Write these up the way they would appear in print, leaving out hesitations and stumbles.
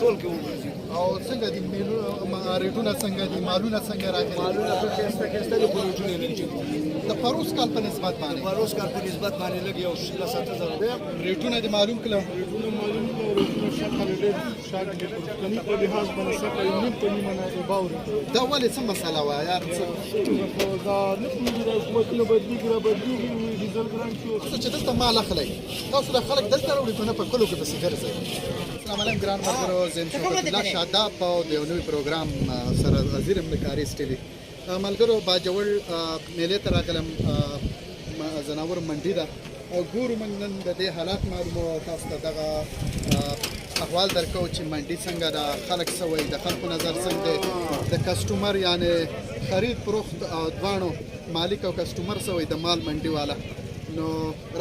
ټول کې وګرځي. او څنګه دي ریټونه څنګه دي مالونه څنګه راغلي؟ مالونه ښه ښایسته ښایسته دي، خو ریټونه یې لږ دي. د پروس کال په نسبت باندې پروس کال په نسبت باندې لږ یو 7,000 روپیه. ریټونه دې معلوم کړه؟ ریټونه معلوم کړه. ریټونه شکل ډېر شاګ دي، کمی په لحاظ باندې شکل یې نیم په نیمه نه باوري. دا ولې څه مسله وه یار؟ څه دا نه پوهېږي، دا حکومتونه بدلېږي رابدلېږي، ډیزل ګران شو. څه چې دلته مال اخلئ تاسو د خلک دلته راوړي که نه په کلو کې پسې ګرځئ؟ السلام علیکم ګران ملګرو، زه یم شوکت الله شاداب او د یو نوي پروګرام سره حاضر یم د کاریز ټي وي. ملګرو باجوړ میلې ته راغلم، ځناور منډي ده او ګورو موږ نن د دې حالات معلومو تاسو ته دغه احوال درکوو چې منډي څنګه ده، خلک څه وایي، د خلکو نظر څنګه دی، د کسټمر یعنې خرید فروخت او دواړو مالک او کسټمر څه وایي، د مال منډي والا. نو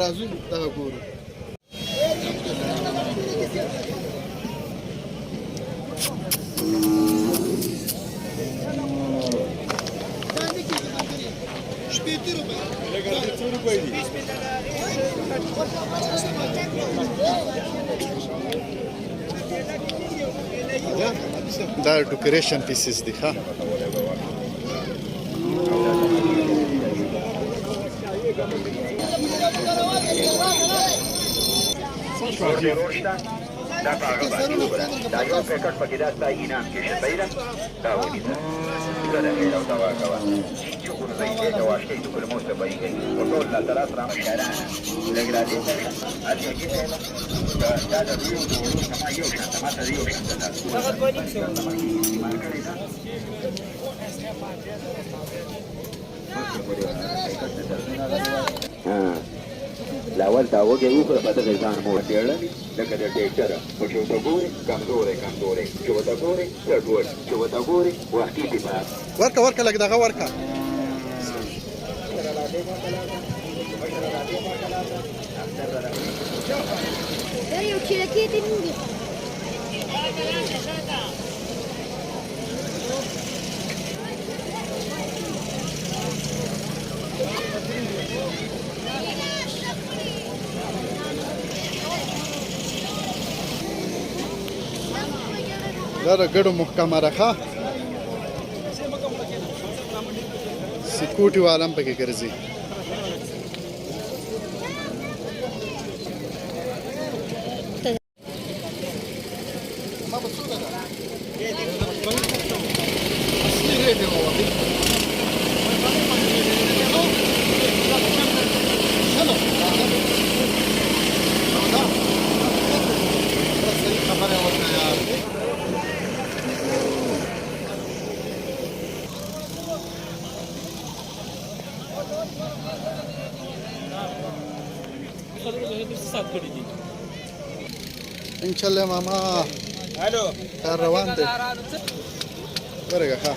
راځو دغه ګورو. دا ډیکوریشن پیسز دي ښه. دا په هغه باندې وګوره، دا یو پیکټ پکې دا ستا انعام کېشه صحیح ده؟ دا ونیسه زه د خیر او دوا کوه چې غورځئ چې واشکئ د کلمو صفایي کوي خو ټول له طرف را مشاعرانه لږ را دې ته شه هلته کې دا د دوی د وړو څخه یو شانته ماته د یو شانته ده استعمال کړې ده لاول دا وږی وکړه په دغې ځان مو ډېړلې لکه د ټیکټره خو چې ورته ګورې کمزوری کمزوری چې ورته ګورې ګډوډ چې ورته ګورې وختي دماغ ورکه ورکه لږ دغه ورکه. دا یو چیرکي دی نو دا د ګډو محکمه ده ښه، سکوټي والا هم پکې ګرځي. انشالله ماما کار روان دی ورګه ښه.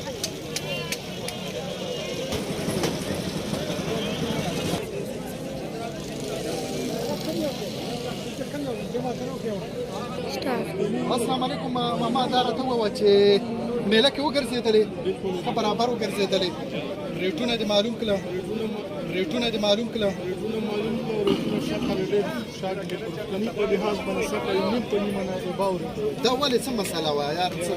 السلام علیکم ماما، دا راته ووایه چې میله کې وګرځېدلې ښه برابر وګرځېدلې، ریټونه دې معلوم کړه؟ ریټونه دې معلوم کړه؟ ریټونه معلوم کړه. ریټونه شکل ډېر شاګ دي، کمی په لحاظ باندې شکل یې نیم په نیمه نه باوري. دا ولې څه مسله وه یار؟ څه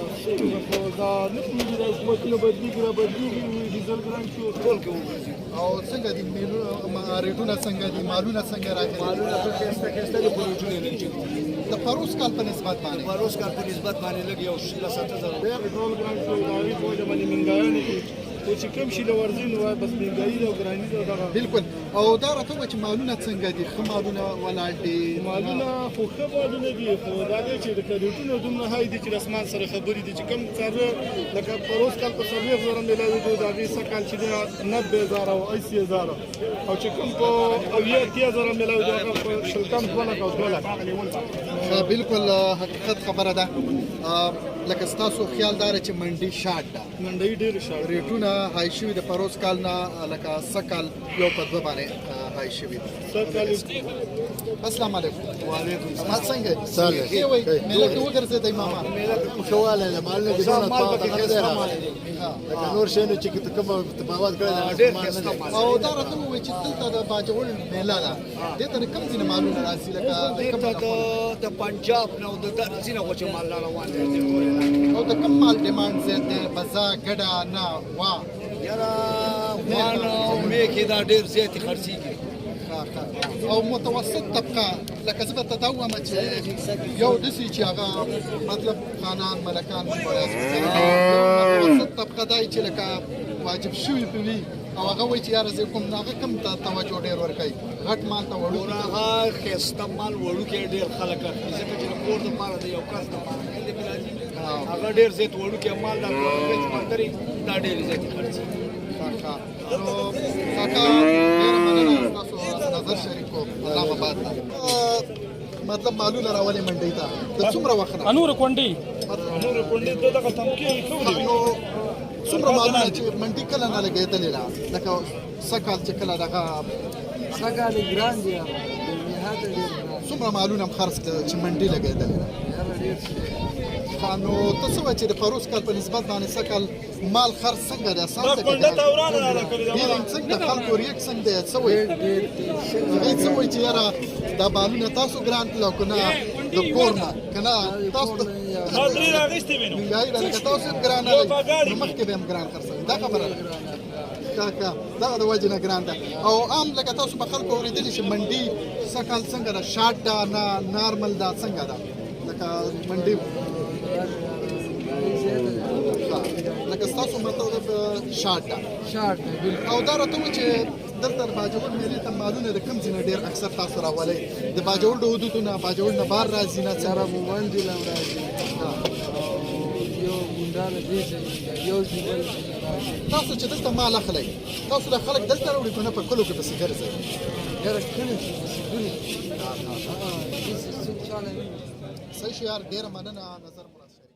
دا نه پوهېږي، دا حکومتونه بدلېږي رابدلېږي، ډیزل ګران شو. ټول کې وګرځي. او څنګه دي ریټونه څنګه دي مالونه څنګه راغلي؟ مالونه ښه ښایسته ښایسته دي، خو ریټونه یې لږ دي. د پروس کال په نسبت باندې پروس کال په نسبت باندې لږ یو 7,000 روپیه. پټرول ګران شو، د هغې په وجه باندې مهنګایانې دي، خو چې کم شي له ورځې نو بس مهنګایي ده او ګراني ده دغه. بالکل. او دا راته ووایه چې مالونه څنګه دي؟ ښه مالونه ولاړ دي؟ مالونه خو ښه مالونه دي، خو دا دی چې د ریټونه دومره های دي چې د اسمان سره خبرې دي چې کم څاره لکه پروس کال په 40,000 میلاوېدو، د هغې څه کال چې دی 90,000 او 80,000 او چې کوم په 80,000 میلاوېدو هغه په شل کم 2 لک او 2 لک. بالکل حقیقت خبره ده. لکه ستاسو خیال داره چې منډي شاټ ده، منډۍ ډېر شاړ ریټونه های شوي د پروس کال نه لکه 100 کال یو په 2 باندې رای شوي دي. سږکال السلام علیکم. وعلیکم ما څنګه صالح. ښه وای مېله کې وګرځېدای ماما خواله له مال نه ځان دونه مال پاتې پکې نه خسته مال دی دي. لکه نور شی نه چې کوم تفاوت کړی ډېر خسته مال او دا راته وای چې دلته د باجوړ میله ده دې ته کوم ځینې مالونه راځي لکه د پنجاب نه او د ځینې غوچه مال روان دي او د کوم مال ډیماند زیات دی بزا ګډه نه وا یاره مان او میکې دا ډېر زیاتې خرڅېږي او متوسط طبقه لکه زه به ته دا ووایم چې یو داسې چې هغه مطلب خانان ملکان متوسط طبقه دا چې لکه واجب شوي پې وي او هغه وایي چې یاره زه کوم هغه کوم ته توجه ډېر ورکوي غټ مال ته وړوکي ته هغه ښایسته مال وړوکی ډېر خلک اخلي ځکه چې د کور دپاره د یو کس دپاره هغه ډېر زیات وړوکی مال دا مالداري دا ډېرې زیاتې خرڅېږي نو کاکا ډېره مننه ستاسو نظر شریک کوم الله مباد مطلب مالونه راولې منډۍ ته د څومره وخت نه انور کونډي دغه تمکې نو څومره مالونه چې منډي کله نه لګېدلې ده لکه سږکال چې کله دغه سږکال یې ګران دي نهایت ډېر ګران څومره مالونه هم خرڅ کړه چې منډي لګېدلې ده نو ته څه وایې چې د پروس کال په نسبت باندې سږکال مال خرڅ څنګه دی اسان دی څنګه د خلکو ریټ څنګه دی څه وایي هغوی څه وایي چې یاره دا مالونه تاسو ګران کړل او که نه د کور نه که نه تاسو مهنګایي ده لکه تاسو هم ګرانه دی نو مخکې به هم ګران خرڅوي دا خبره ده کاکا دغه د وجې نه ګران ده او عام لکه تاسو به خلکو اورېدلي چې منډي سږکال څنګه ده شارټ ده نه نارمل ده څنګه ده لکه منډي لکه ستاسو مطلب شارټ ده او دا راته وایي چې دلته د باجوړ مېلې ته مالونه د کوم ځای نه ډېر اکثر تاسو راولئ د باجوړ د حدودو نه باجوړ نه بهر راځي نه څه موبایل دې له راځي یو ګوندانه دې یو ځای تاسو چې دلته مال اخلئ تاسو د خلک دلته راوړي که نه په کلو کې پسې ګرځئ یاره کله چې صحیح شو یار ډېره مننه نظر مراد شریف